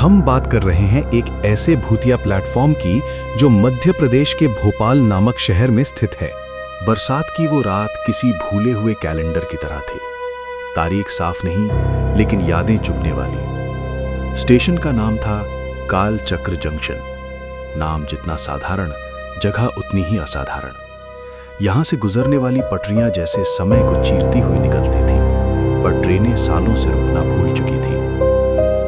हम बात कर रहे हैं एक ऐसे भूतिया प्लेटफॉर्म की जो मध्य प्रदेश के भोपाल नामक शहर में स्थित है। बरसात की वो रात किसी भूले हुए कैलेंडर की तरह थी। तारीख साफ नहीं, लेकिन यादें चुभने वाली। स्टेशन का नाम था काल चक्र जंक्शन। नाम जितना साधारण, जगह उतनी ही असाधारण। यहां से गुजरने वाली पटरियां जैसे समय को चीरती हुई निकलती थी, पर ट्रेनें सालों से रुकना भूल चुकी थी।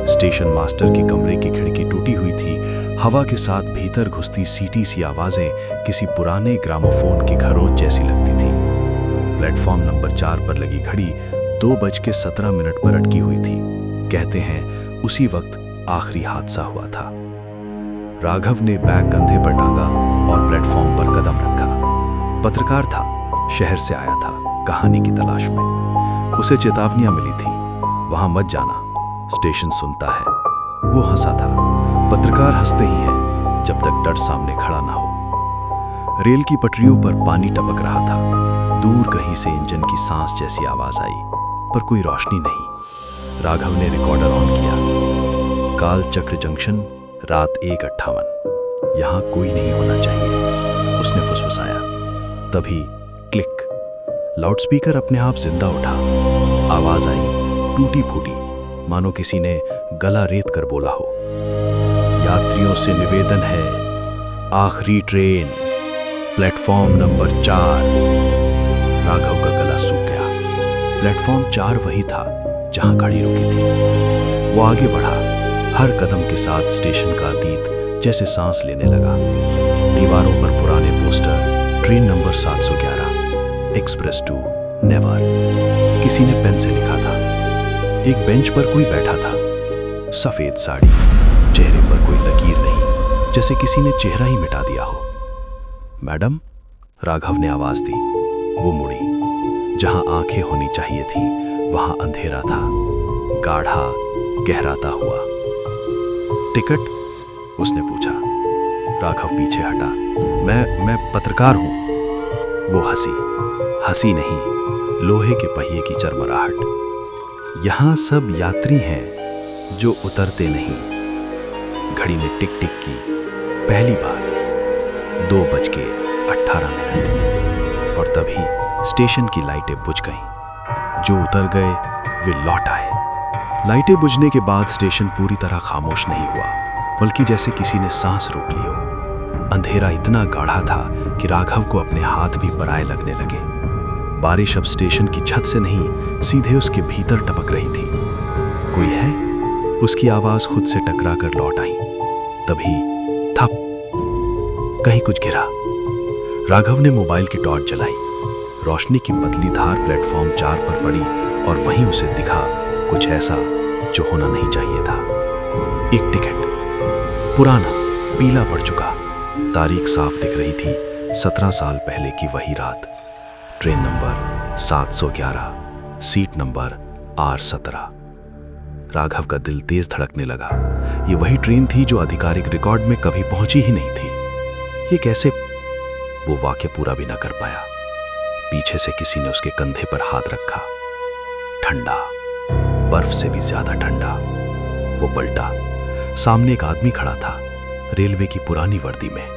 स्टेशन मास्टर के कमरे की खिड़की टूटी हुई थी। हवा के साथ भीतर घुसती सीटी सी आवाजें किसी पुराने ग्रामोफोन की खरोंच जैसी लगती थी। प्लेटफॉर्म नंबर 4 पर लगी घड़ी 2:17 पर अटकी हुई थी। कहते हैं उसी वक्त आखिरी हादसा हुआ था। राघव ने बैग कंधे पर टांगा और प्लेटफॉर्म पर कदम रखा। पत्रकार था, शहर से आया था कहानी की तलाश में। उसे चेतावनियां मिली थी, वहां मत जाना, स्टेशन सुनता है। वो हंसा था। पत्रकार हंसते ही हैं जब तक डर सामने खड़ा ना हो। रेल की पटरियों पर पानी टपक रहा था। दूर कहीं से इंजन की सांस जैसी आवाज आई, पर कोई रोशनी नहीं। राघव ने रिकॉर्डर ऑन किया। काल चक्र जंक्शन, रात 1:58। यहां कोई नहीं होना चाहिए, उसने फुसफुसाया। तभी क्लिक। लाउडस्पीकर अपने आप जिंदा उठा। आवाज आई, टूटी फूटी, मानो किसी ने गला रेत कर बोला हो। यात्रियों से निवेदन है, आखिरी ट्रेन, प्लेटफॉर्म नंबर 4। राघव का गला सूख गया। प्लेटफॉर्म 4 वही था जहां गाड़ी रुकी थी। वो आगे बढ़ा, हर कदम के साथ स्टेशन का अतीत जैसे सांस लेने लगा। दीवारों पर पुराने poster, train number 711, express to never, किसी ने पेन से लिखा था। एक बेंच पर कोई बैठा था, सफेद साड़ी, चेहरे पर कोई लकीर नहीं, जैसे किसी ने चेहरा ही मिटा दिया हो। मैडम, राघव ने आवाज दी। वो मुड़ी। जहां आंखें होनी चाहिए थी वहां अंधेरा था, गाढ़ा, गहराता हुआ। टिकट? उसने पूछा। राघव पीछे हटा। मैं पत्रकार हूं। वो हंसी नहीं, लोहे के पहिए की चरमराहट। यहां सब यात्री हैं जो उतरते नहीं। घड़ी ने टिक टिक की। पहली बार 2:18। और तभी स्टेशन की लाइटें बुझ गईं। जो उतर गए वे लौट आए। लाइटें बुझने के बाद स्टेशन पूरी तरह खामोश नहीं हुआ, बल्कि जैसे किसी ने सांस रोक ली हो। अंधेरा इतना गाढ़ा था कि राघव को अपने हाथ भी पराये लगने लगे। बारिश अब स्टेशन की छत से नहीं, सीधे उसके भीतर टपक रही थी। कोई है? उसकी आवाज खुद से टकरा कर लौट आई। तभी थप, कहीं कुछ गिरा। राघव ने मोबाइल की टॉर्च जलाई। रोशनी की पतली धार प्लेटफॉर्म 4 पर पड़ी और वहीं उसे दिखा कुछ ऐसा जो होना नहीं चाहिए था। एक टिकट, पुराना, पीला पड़ चुका। तारीख साफ दिख रही थी, 17 साल पहले की वही रात। Train number 711, seat number R17। Raghav का दिल तेज धड़कने लगा। ये वही ट्रेन थी जो आधिकारिक रिकॉर्ड में कभी पहुंची ही नहीं थी। ये कैसे? वो वाक्य पूरा भी ना कर पाया। पीछे से किसी ने उसके कंधे पर हाथ रखा। ठंडा, बर्फ से भी ज्यादा ठंडा। वो पलटा। सामने एक आदमी खड़ा था, रेलवे की पुरानी वर्दी में।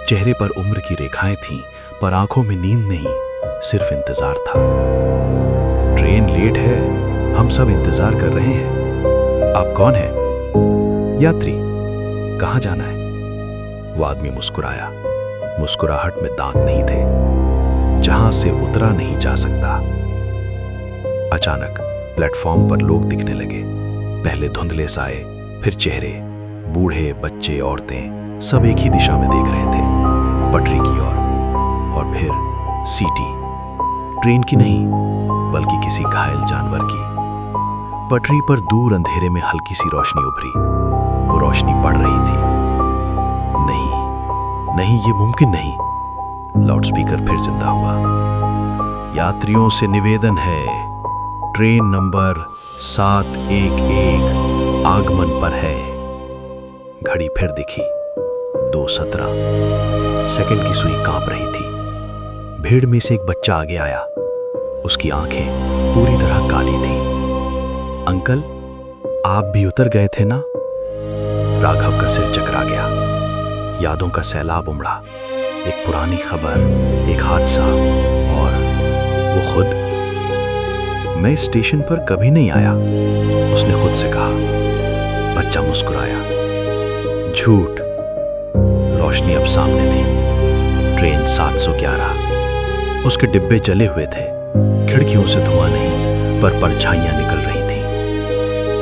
चेहरे पर उम्र की रेखाएं थीं, पर आंखों में नींद नहीं, सिर्फ इंतजार था। ट्रेन लेट है, हम सब इंतजार कर रहे हैं। आप कौन हैं? यात्री। कहां जाना है? वो आदमी मुस्कुराया। मुस्कुराहट में दांत नहीं थे। जहां से उतरा नहीं जा सकता। अचानक प्लेटफॉर्म पर लोग दिखने लगे। पहले धुंधले साए, फिर चेहरे। बूढ़े, बच्चे, औरतें, सब एक ही दिशा में देख रहे थे, पटरी की ओर। और फिर सीटी, ट्रेन की नहीं, बल्कि किसी घायल जानवर की। पटरी पर दूर अंधेरे में हल्की सी रोशनी उभरी। वो रोशनी बढ़ रही थी। नहीं, ये मुमकिन नहीं। लाउडस्पीकर फिर जिंदा हुआ। यात्रियों से निवेदन है, ट्रेन नंबर 711 आगमन पर है। घड़ी फिर दिखी, 2:17। सेकंड की सुई कांप रही थी। भीड़ में से एक बच्चा आगे आया। उसकी आंखें पूरी तरह काली थीं। अंकल, आप भी उतर गए थे ना? राघव का सिर चकरा गया। यादों का सैलाब उमड़ा। एक पुरानी खबर, एक हादसा और वो खुद। मैं इस स्टेशन पर कभी नहीं आया, उसने खुद से कहा। बच्चा मुस्कुराया। झूठ। रोशनी अब सामने थी। ट्रेन 711। उसके डिब्बे जले हुए थे। खिड़कियों से धुआं नहीं, पर परछाइयां निकल रही थी।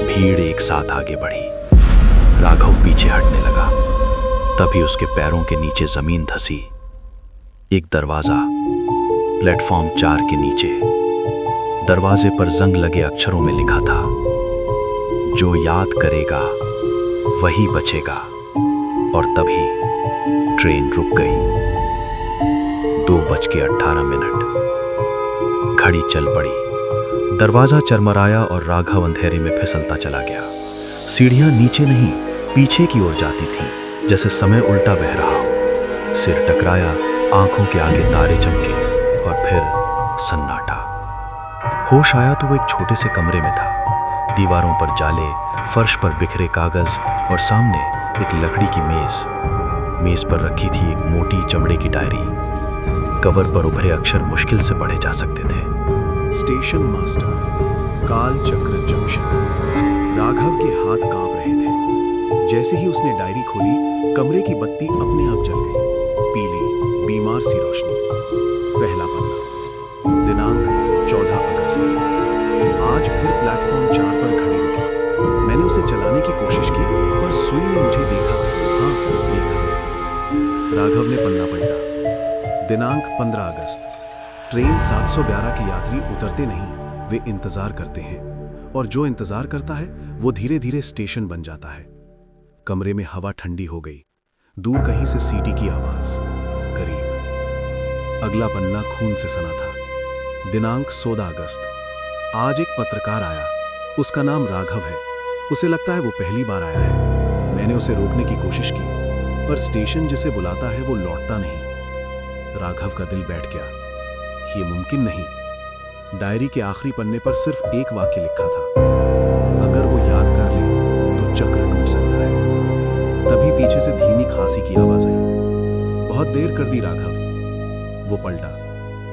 भीड़ एक साथ आगे बढ़ी। राघव पीछे हटने लगा। तभी उसके पैरों के नीचे जमीन धसी। एक दरवाजा, प्लेटफॉर्म 4 के नीचे। दरवाजे पर जंग लगे अक्षरों में लिखा था, जो याद करेगा वही बचेगा। और तभी ट्रेन रुक गई। 2:18। घड़ी चल पड़ी। दरवाजा चरमराया और राघव अंधेरे में फिसलता चला गया। सीढ़ियां नीचे नहीं, पीछे की ओर जाती थीं, जैसे समय उल्टा बह रहा हो। सिर टकराया, आंखों के आगे तारे चमके और फिर सन्नाटा। होश आया तो वो एक छोटे से कमरे में था। दीवारों पर जाले, फर्श पर बिखरे कागज और सामने एक लकड़ी की मेज। मेज पर रखी थी एक मोटी चमड़े की डायरी। कवर पर उभरे अक्षर मुश्किल से पढ़े जा सकते थे। स्टेशन मास्टर, काल चक्र जंक्शन। राघव के हाथ कांप रहे थे। जैसे ही उसने डायरी खोली, कमरे की बत्ती अपने आप जल गई। पीली, बीमार सी रोशनी। पहला पन्ना। दिनांक 14 अगस्त। आज फिर प्लेटफॉर्म 4 पर खड़ी रुकी। मैंने उसे चलाने की कोशिश की, पर सुई ने मुझे देखा। हाँ, देखा। राघव ने पन्ना पलटा। दिनांक 15 अगस्त। ट्रेन 711 के यात्री उतरते नहीं, वे इंतजार करते हैं। और जो इंतजार करता है वो धीरे धीरे स्टेशन बन जाता है। कमरे में हवा ठंडी हो गई। दूर कहीं से सीटी की आवाज, करीब। अगला पन्ना खून से सना था। दिनांक 16 अगस्त। आज एक पत्रकार आया। उसका नाम राघव है। उसे लगता है वो पहली बार आया है। मैंने उसे रोकने की कोशिश की, पर स्टेशन जिसे बुलाता है वो लौटता नहीं। राघव का दिल बैठ गया। ये मुमकिन नहीं। डायरी के आखिरी पन्ने पर सिर्फ एक वाक्य लिखा था, अगर वो याद कर ले तो चक्र टूट सकता है। तभी पीछे से धीमी खांसी की आवाज आई। बहुत देर कर दी राघव। वो पलटा।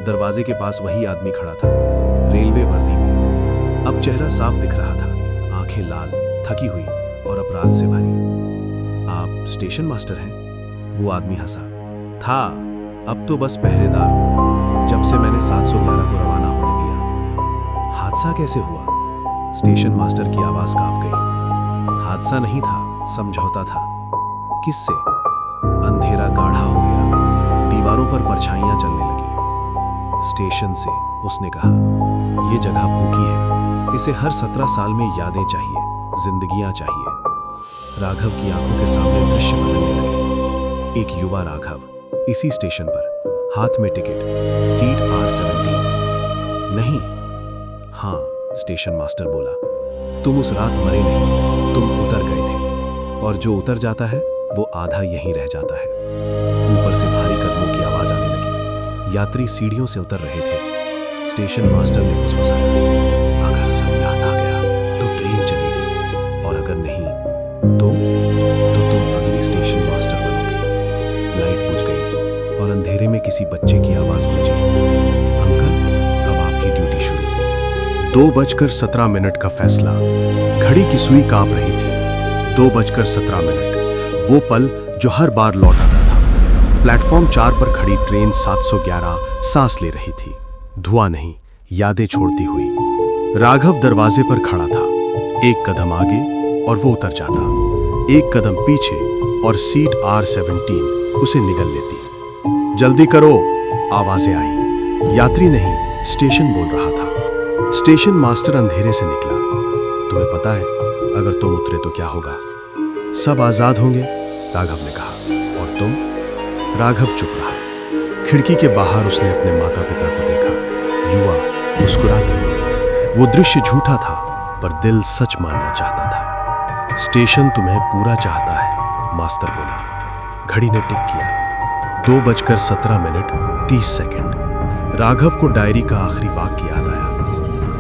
दरवाजे के पास वही आदमी खड़ा था, रेलवे वर्दी में। अब चेहरा साफ दिख रहा था, आंखें लाल, थकी हुई और अपराध से भरी। आप स्टेशन मास्टर हैं? वो आदमी हंसा। था, अब तो बस पहरेदार हूं, जब से मैंने 711 को रवाना होने दिया। हादसा कैसे हुआ? स्टेशन मास्टर की आवाज कांप गई। हादसा नहीं था, समझौता था। किससे? अंधेरा गाढ़ा हो गया। दीवारों पर परछाइयां चलने लगी। स्टेशन से, उसने कहा। यह जगह भूखी है। इसे हर 17 साल में यादें चाहिए, जिंदगियां चाहिए। राघव की आंखों के सामने दृश्य बदलने लगे। एक युवा राघव, इसी स्टेशन पर, हाथ में टिकट, सीट R17। नहीं। हाँ, स्टेशन मास्टर बोला, तुम उस रात मरे नहीं, तुम उतर गए थे। और जो उतर जाता है वो आधा यहीं रह जाता है। ऊपर से भारी कदमों की आवाज आने लगी। यात्री सीढ़ियों से उतर रहे थे। स्टेशन मास्टर ने फुसफुसाया, अगर सब याद आ गया तो ट्रेन चलेगी, और अगर नहीं तो तुम अगले स्टेशन मास्टर बनोगे। लाइट बुझ गई और अंधेरे में किसी बच्चे की आवाज गूंजी, अंकल, अब आपकी ड्यूटी शुरू। 2:17 का फैसला। घड़ी की सुई कांप रही थी। 2:17। वो पल जो हर बार लौट आता था। प्लेटफॉर्म 4 पर खड़ी ट्रेन 711 सांस ले रही थी। धुआं नहीं, यादें छोड़ती हुई। राघव दरवाजे पर खड़ा था। एक कदम आगे और वो उतर जाता, एक कदम पीछे और सीट R17 उसे निगल लेती। जल्दी करो, आवाजें आई। यात्री नहीं, स्टेशन बोल रहा था। स्टेशन मास्टर अंधेरे से निकला। तुम्हें पता है, अगर तुम उतरे तो क्या होगा? सब आजाद होंगे, राघव ने कहा। और तुम? राघव चुप रहा। खिड़की के बाहर उसने अपने माता पिता को देखा, युवा, मुस्कुराते हुए। वो दृश्य झूठा था, पर दिल सच मानना चाहता था। स्टेशन तुम्हें पूरा चाहता है, मास्टर बोला। घड़ी ने टिक किया। 2:17 राघव को डायरी का आखिरी वाक्य याद आया।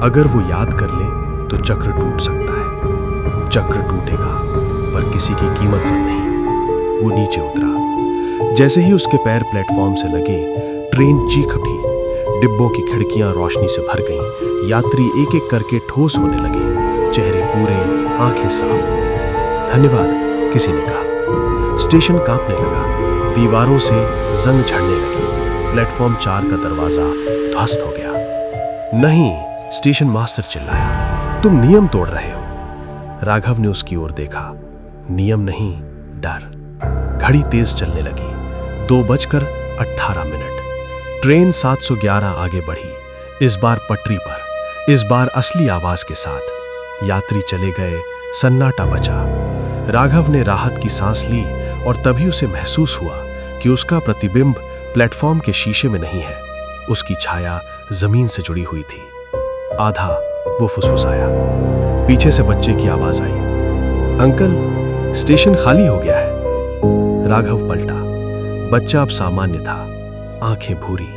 अगर वो याद कर ले तो चक्र टूट सकता है। चक्र टूटेगा, पर किसी की कीमत पर नहीं। वो नीचे उतरा। जैसे ही उसके पैर प्लेटफॉर्म से लगे, ट्रेन चीख उठी। डिब्बों की खिड़कियां रोशनी से भर गईं। यात्री एक एक करके ठोस होने लगे, चेहरे पूरे, आंखें साफ। धन्यवाद, किसी ने कहा। स्टेशन कांपने लगा, दीवारों से जंग झड़ने लगी। प्लेटफॉर्म 4 का दरवाजा ध्वस्त हो गया। नहीं, स्टेशन मास्टर चिल्लाया, तुम नियम तोड़ रहे हो। राघव ने उसकी ओर देखा। नियम नहीं, डर। घड़ी तेज चलने लगी। 2:18। ट्रेन 711 आगे बढ़ी, इस बार पटरी पर, इस बार असली आवाज के साथ। यात्री चले गए, सन्नाटा बचा। राघव ने राहत की सांस ली और तभी उसे महसूस हुआ कि उसका प्रतिबिंब प्लेटफॉर्म के शीशे में नहीं है। उसकी छाया जमीन से जुड़ी हुई थी। आधा वो फुसफुसाया। पीछे से बच्चे की आवाज आई, अंकल, स्टेशन खाली हो गया है। राघव पलटा। बच्चा अब सामान्य था, आंखें भूरी।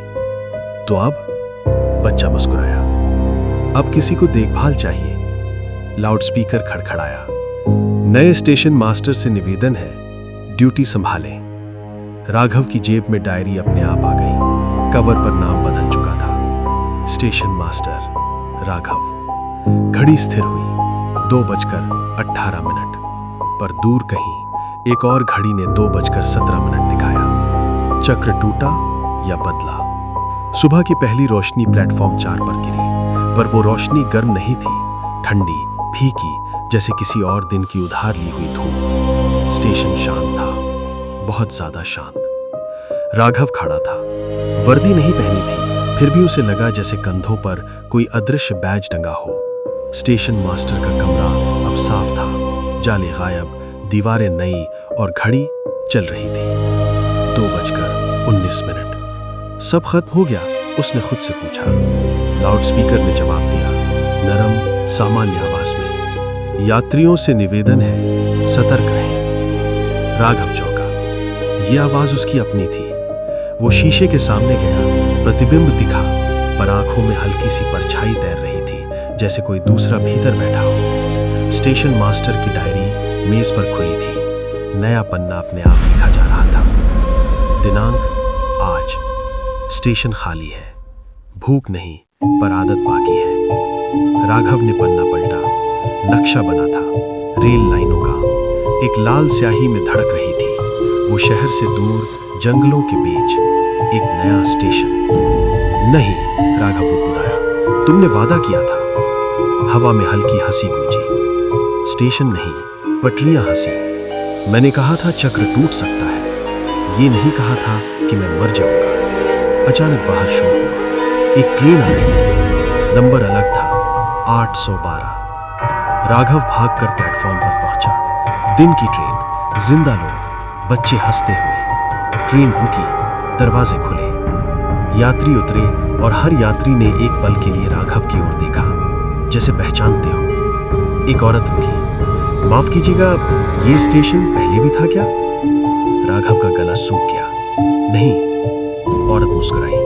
तो अब? बच्चा मुस्कुराया। अब किसी को देखभाल चाहिए। लाउडस्पीकर खड़खड़ाया। नए स्टेशन मास्टर से निवेदन है, ड्यूटी संभालें। राघव की जेब में डायरी अपने आप आ गई। कवर पर नाम बदल चुका था, स्टेशन मास्टर राघव। घड़ी स्थिर हुई, 2:18। पर दूर कहीं एक और घड़ी ने 2:17 दिखाया। चक्र टूटा या बदला। सुबह की पहली रोशनी प्लेटफॉर्म 4 पर गिरी, पर वो रोशनी गर्म नहीं थी, ठंडी, फीकी, जैसे किसी और दिन की उधार ली हुई धूप। स्टेशन शांत था, बहुत ज्यादा शांत। राघव खड़ा था। वर्दी नहीं पहनी थी, फिर भी उसे लगा जैसे कंधों पर कोई अदृश्य बैज टंगा हो। स्टेशन मास्टर का कमरा अब साफ था, जाले गायब, दीवारें नई और घड़ी चल रही थी। 2:19। सब खत्म हो गया, उसने खुद से पूछा। लाउडस्पीकर ने जवाब दिया, नरम, सामान्य आवाज में, यात्रियों से निवेदन है, सतर्क रहें। राघव चौंका। यह आवाज उसकी अपनी थी। वो शीशे के सामने गया, प्रतिबिंब दिखा, पर आंखों में हल्की सी परछाई तैर रही थी, जैसे कोई दूसरा भीतर बैठा हो। स्टेशन मास्टर की डायरी मेज पर खुली थी। नया पन्ना अपने आप लिखा जा रहा था। दिनांक आज। स्टेशन खाली है। भूख नहीं, पर आदत बाकी है। राघव ने पन्ना पलटा। नक्शा बना था, रेल लाइनों का। एक लाल स्याही में धड़क रही थी। वो शहर से दूर, जंगलों के बीच, एक नया स्टेशन। नहीं, राघव बुदबुदाया, तुमने वादा किया था। हवा में हल्की हंसी गूंजी। स्टेशन नहीं, पटरियां हंसी। मैंने कहा था चक्र टूट सकता है, ये नहीं कहा था कि मैं मर जाऊंगा। अचानक बाहर शोर हुआ। एक ट्रेन आ रही थी, नंबर अलग था, 812। राघव भागकर प्लेटफॉर्म पर पहुंचा। दिन की ट्रेन, जिंदा लोग, बच्चे हंसते हुए। ट्रेन रुकी, दरवाजे खुले, यात्री उतरे और हर यात्री ने एक पल के लिए राघव की ओर देखा, जैसे पहचानते हो। एक औरत रुकी। माफ कीजिएगा, ये स्टेशन पहले भी था क्या? राघव का गला सूख गया। नहीं, औरत मुस्कुराई।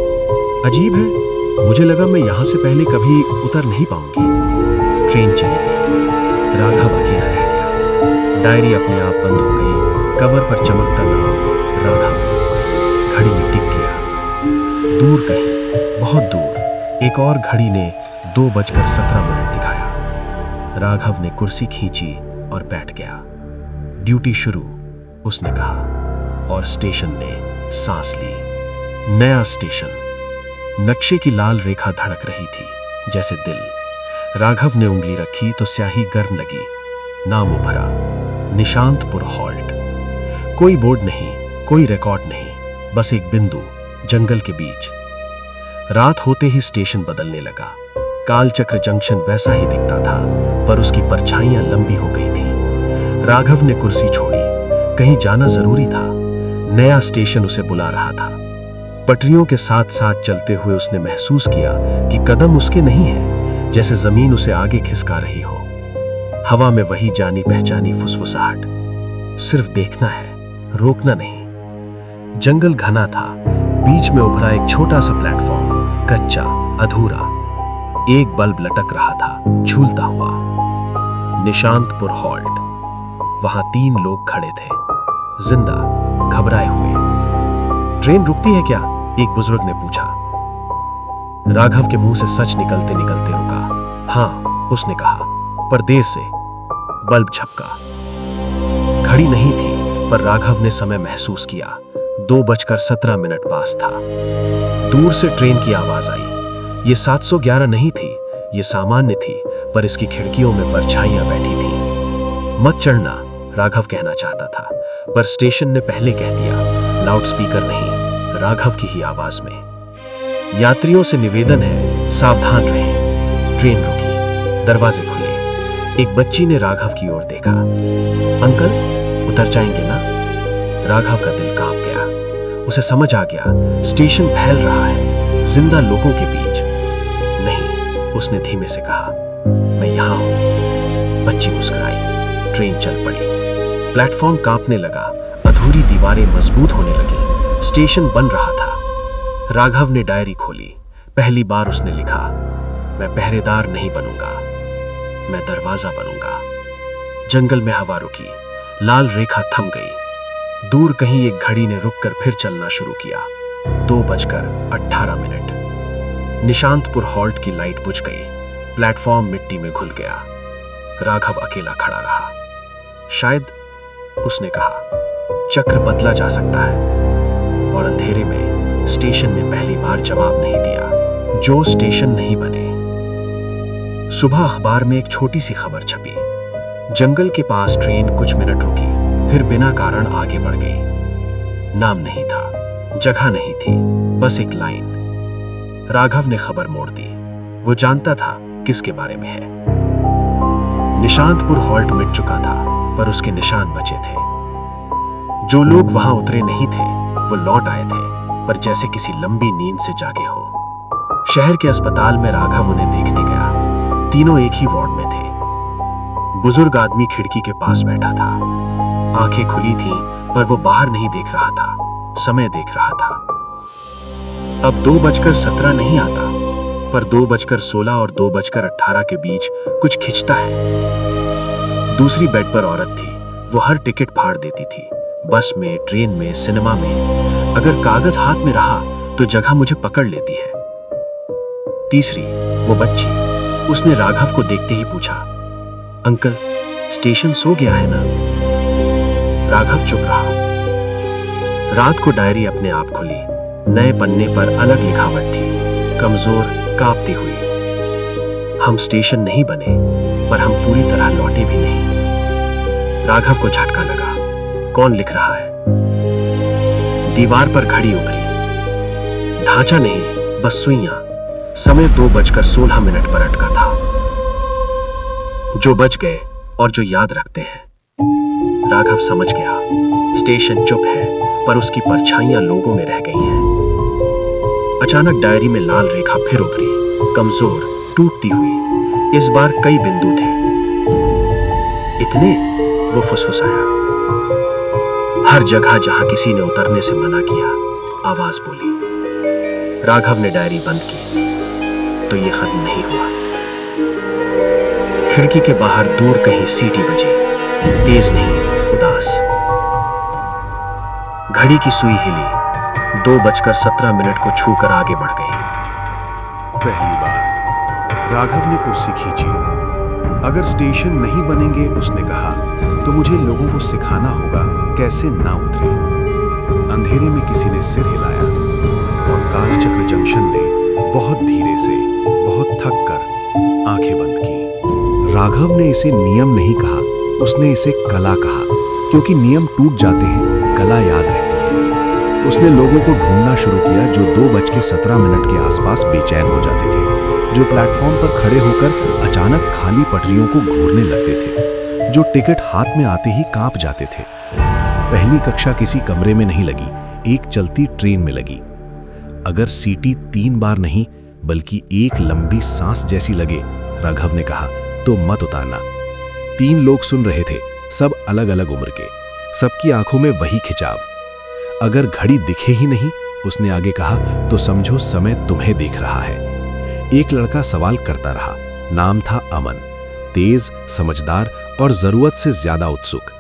अजीब है, मुझे लगा मैं यहां से पहले कभी उतर नहीं पाऊंगी। ट्रेन चली गई। राघव अकेला रह गया। डायरी अपने आप बंद हो गई। कवर पर चमकता नाम राघव। घड़ी में टिक गया। दूर कहीं, बहुत दूर, एक और घड़ी ने 2:17 दिखाया। राघव ने कुर्सी खींची और बैठ गया। ड्यूटी शुरू, उसने कहा, और स्टेशन ने सांस ली। नया स्टेशन। नक्शे की लाल रेखा धड़क रही थी, जैसे दिल। राघव ने उंगली रखी तो स्याही गर्म लगी। नाम उभरा, निशांतपुर हॉल्ट। कोई बोर्ड नहीं, कोई रिकॉर्ड नहीं, बस एक बिंदु, जंगल के बीच। रात होते ही स्टेशन बदलने लगा। कालचक्र जंक्शन वैसा ही दिखता था, पर उसकी परछाइयां लंबी हो गई थी। राघव ने कुर्सी छोड़ी। कहीं जाना जरूरी था। नया स्टेशन उसे बुला रहा था। पटरियों के साथ साथ चलते हुए उसने महसूस किया कि कदम उसके नहीं है, जैसे जमीन उसे आगे खिसका रही हो। हवा में वही जानी पहचानी फुसफुसाहट। सिर्फ देखना है, रोकना नहीं। जंगल घना था। बीच में उभरा एक छोटा सा प्लेटफॉर्म, कच्चा, अधूरा। एक बल्ब लटक रहा था, झूलता हुआ। निशांतपुर हॉल्ट। वहां 3 लोग खड़े थे, जिंदा, घबराए हुए। ट्रेन रुकती है क्या? एक बुजुर्ग ने पूछा। राघव के मुंह से सच निकलते निकलते रुका। हाँ, उसने कहा, पर देर से। बल्ब झपका। घड़ी नहीं थी, पर राघव ने समय महसूस किया। 2:17 पास था। दूर से ट्रेन की आवाज आई। ये 711 नहीं थी, ये सामान्य थी, पर इसकी खिड़कियों में परछाइयां बैठी थी। मत चढ़ना, राघव कहना चाहता था, पर स्टेशन ने पहले कह दिया, लाउडस्पीकर नहीं, राघव की ही आवाज में। यात्रियों से निवेदन है, सावधान रहें। ट्रेन रुकी, दरवाजे खुले। एक बच्ची ने राघव की ओर देखा। अंकल, उतर जाएंगे ना? राघव का दिल कांप गया। उसे समझ आ गया, स्टेशन फैल रहा है, जिंदा लोगों के बीच। नहीं, उसने धीमे से कहा, मैं यहां हूं। बच्ची मुस्कुराई। ट्रेन चल पड़ी। प्लेटफॉर्म कांपने लगा, अधूरी दीवारें मजबूत होने लगी। स्टेशन बन रहा था। राघव ने डायरी खोली। पहली बार उसने लिखा, मैं पहरेदार नहीं बनूंगा, मैं दरवाजा बनूंगा। जंगल में हवा रुकी, लाल रेखा थम गई। दूर कहीं एक घड़ी ने रुककर फिर चलना शुरू किया। 2:18। निशांतपुर हॉल्ट की लाइट बुझ गई। प्लेटफॉर्म मिट्टी में घुल गया। राघव अकेला खड़ा रहा। शायद, उसने कहा, चक्र बदला जा सकता है। और अंधेरे में स्टेशन ने पहली बार जवाब नहीं दिया। जो स्टेशन नहीं बने। सुबह अखबार में एक छोटी सी खबर छपी। जंगल के पास ट्रेन कुछ मिनट रुकी, फिर बिना कारण आगे बढ़ गई। नाम नहीं था, जगह नहीं थी, बस एक लाइन। राघव ने खबर मोड़ दी। वो जानता था किसके बारे में है। निशांतपुर हॉल्ट मिट चुका था, पर उसके निशान बचे थे। जो लोग वहां उतरे नहीं थे, वो लौट आए थे, पर जैसे किसी लंबी नींद से जागे हो। शहर के अस्पताल में राघव उन्हें देखने गया। तीनों एक ही वार्ड में थे। बुजुर्ग आदमी खिड़की के पास बैठा था। आंखें खुली थीं, पर वो बाहर नहीं देख रहा था, समय देख रहा था। अब 2:17 नहीं आता, पर 2:16 और 2:18 के बीच कुछ खिंचता है। दूसरी बेड पर औरत थी। वो हर टिकट फाड़ देती थी, बस में, ट्रेन में, सिनेमा में। अगर कागज हाथ में रहा तो जगह मुझे पकड़ लेती है। तीसरी, वो बच्ची। उसने राघव को देखते ही पूछा, अंकल, स्टेशन सो गया है ना? राघव चुप रहा। रात को डायरी अपने आप खुली। नए पन्ने पर अलग लिखावट थी, कमजोर, कांपती हुई। हम स्टेशन नहीं बने, पर हम पूरी तरह लौटे भी नहीं। राघव को झटका लगा। कौन लिख रहा है? दीवार पर घड़ी उभरी। ढांचा नहीं, बस सुइयां। समय 2:16 पर अटका था। जो बच गए और जो याद रखते हैं। राघव समझ गया, स्टेशन चुप है, पर उसकी परछाइयां लोगों में रह गई हैं। अचानक डायरी में लाल रेखा फिर उभरी, कमजोर, टूटती हुई। इस बार कई बिंदु थे। इतने? वो फुसफुसाया। हर जगह जहां किसी ने उतरने से मना किया, आवाज बोली। राघव ने डायरी बंद की। तो ये खत्म नहीं हुआ। खिड़की के बाहर दूर कहीं सीटी बजी, तेज नहीं, उदास। घड़ी की सुई हिली। 2:17 को छूकर आगे बढ़ गई। पहली बार राघव ने कुर्सी खींची। अगर स्टेशन नहीं बनेंगे, उसने कहा, तो मुझे लोगों को सिखाना होगा कैसे ना उतरे। अंधेरे में किसी ने सिर हिलाया और कालचक्र जंक्शन ने बहुत धीरे से, बहुत थक कर आंखें बंद की। राघव ने इसे नियम नहीं कहा, उसने इसे कला कहा, क्योंकि नियम टूट जाते हैं, कला याद रहती है। उसने लोगों को ढूंढना शुरू किया जो 2:17 के आसपास बेचैन हो जाते थे, जो प्लेटफॉर्म पर खड़े होकर अचानक खाली पटरियों को घूरने लगते थे, जो टिकट हाथ में आते ही कांप जाते थे। पहली कक्षा किसी कमरे में नहीं लगी, एक चलती ट्रेन में लगी। अगर सीटी 3 बार नहीं, बल्कि एक लंबी सांस जैसी लगे, राघव ने कहा, तो मत उतारना। 3 लोग सुन रहे थे, सब अलग अलग उम्र के, सबकी आंखों में वही खिंचाव। अगर घड़ी दिखे ही नहीं, उसने आगे कहा, तो समझो समय तुम्हें देख रहा है। एक लड़का सवाल करता रहा। नाम था अमन। तेज, समझदार और जरूरत से ज्यादा उत्सुक।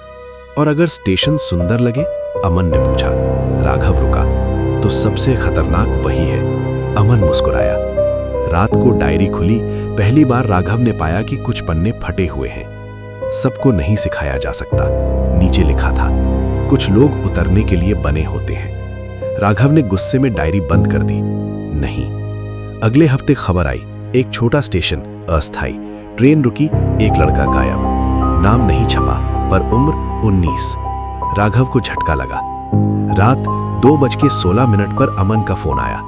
और अगर स्टेशन सुंदर लगे? अमन ने पूछा। राघव रुका। तो सबसे खतरनाक वही है। अमन मुस्कुराया। रात को डायरी खुली। पहली बार राघव ने पाया कि कुछ पन्ने फटे हुए हैं। सबको नहीं सिखाया जा सकता, नीचे लिखा था। कुछ लोग उतरने के लिए बने होते हैं। राघव ने गुस्से में डायरी बंद कर दी। नहीं। अगले हफ्ते खबर आई, एक छोटा स्टेशन अस्थाई। ट्रेन रुकी, एक लड़का गायब। नाम नहीं छपा, पर उम्र 19। राघव को झटका लगा। रात 2:16 पर अमन का फोन आया।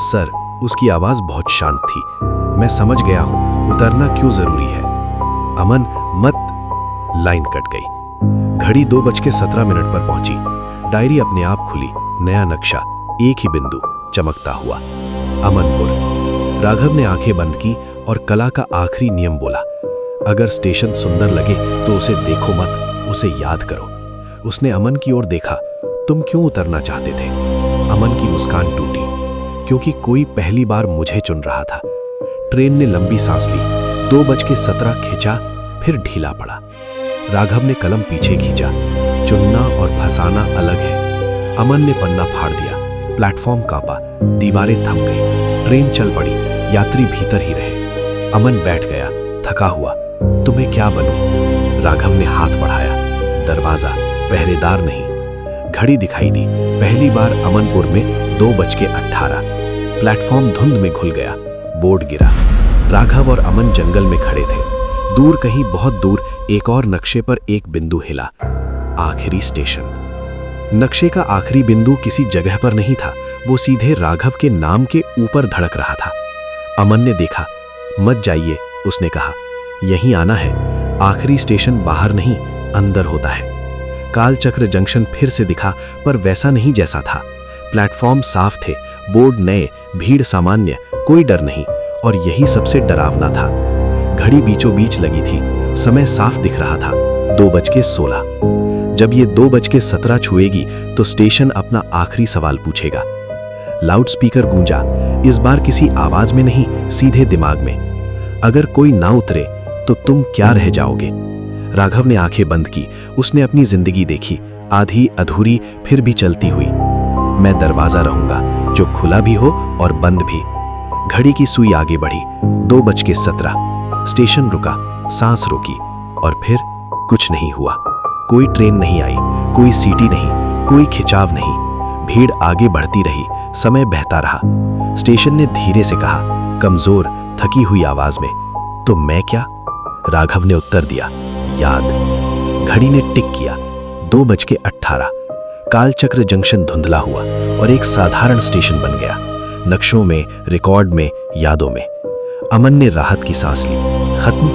सर, उसकी आवाज बहुत शांत थी। मैं समझ गया हूं, उतरना क्यों जरूरी है। अमन, मत। लाइन कट गई। घड़ी 2:17 पर पहुंची। डायरी अपने आप खुली। नया नक्शा, एक ही बिंदु चमकता हुआ, अमनपुर। राघव ने आंखें बंद की और कला का आखिरी नियम बोला, अगर स्टेशन सुंदर लगे तो उसे देखो मत, उसे याद करो। उसने अमन की ओर देखा। तुम क्यों उतरना चाहते थे? अमन की मुस्कान टूटी। क्योंकि कोई पहली बार मुझे चुन रहा था। ट्रेन ने लंबी सांस ली। 2:17 खिंचा, फिर ढीला पड़ा। राघव ने कलम पीछे खींचा। चुनना और फंसाना अलग है। अमन ने पन्ना फाड़ दिया। प्लेटफॉर्म कांपा, दीवारें थम गई। ट्रेन चल पड़ी, यात्री भीतर ही रहे। अमन बैठ गया, थका हुआ। तुम्हें क्या बनूं? राघव ने हाथ बढ़ाया। दरवाजा, पहरेदार नहीं। घड़ी दिखाई दी। पहली बार अमनपुर में 2:18। प्लेटफॉर्म धुंध में घुल गया। बोर्ड गिरा। राघव और अमन जंगल में खड़े थे। दूर कहीं बहुत दूर एक और नक्शे पर एक बिंदु हिला। आखिरी स्टेशन। नक्शे का आखिरी बिंदु किसी जगह पर नहीं था, वो सीधे राघव के नाम के ऊपर धड़क रहा था। अमन ने देखा। मत जाइए, उसने कहा। यहीं आना है। आखिरी स्टेशन बाहर नहीं, अंदर होता है। कालचक्र जंक्शन फिर से दिखा, पर वैसा नहीं जैसा था। प्लेटफॉर्म साफ थे, बोर्ड नए, भीड़ सामान्य, कोई डर नहीं। और यही सबसे डरावना था। घड़ी बीचों बीच लगी थी। समय साफ दिख रहा था, 2:16। जब ये 2:17 छुएगी तो स्टेशन अपना आखिरी सवाल पूछेगा। लाउडस्पीकर गूंजा, इस बार किसी आवाज में नहीं, सीधे दिमाग में। अगर कोई ना उतरे तो तुम क्या रह जाओगे? राघव ने आंखें बंद की। उसने अपनी जिंदगी देखी, आधी अधूरी फिर भी चलती हुई। मैं दरवाजा रहूंगा, जो खुला भी हो और बंद भी। घड़ी की सुई आगे बढ़ी। 2:17। स्टेशन रुका, सांस रोकी, और फिर कुछ नहीं हुआ। कोई ट्रेन नहीं आई, कोई सीटी नहीं, कोई खिंचाव नहीं। भीड़ आगे बढ़ती रही, समय बहता रहा। स्टेशन ने धीरे से कहा, कमजोर, थकी हुई आवाज में, तो मैं क्या? राघव ने उत्तर दिया, याद। घड़ी ने टिक किया। 2:18। कालचक्र जंक्शन धुंधला हुआ और एक साधारण स्टेशन बन गया। नक्शों में, रिकॉर्ड में, यादों में। अमन ने राहत की सांस ली। खत्म?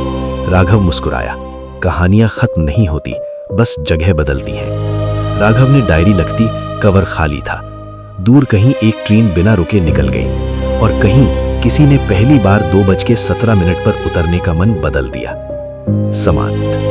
राघव मुस्कुराया। कहानियां खत्म नहीं होती, बस जगह बदलती हैं। राघव ने डायरी लगती, कवर खाली था। दूर कहीं एक ट्रेन बिना रुके निकल गई, और कहीं किसी ने पहली बार 2:17 पर उतरने का मन बदल दिया। समाप्त।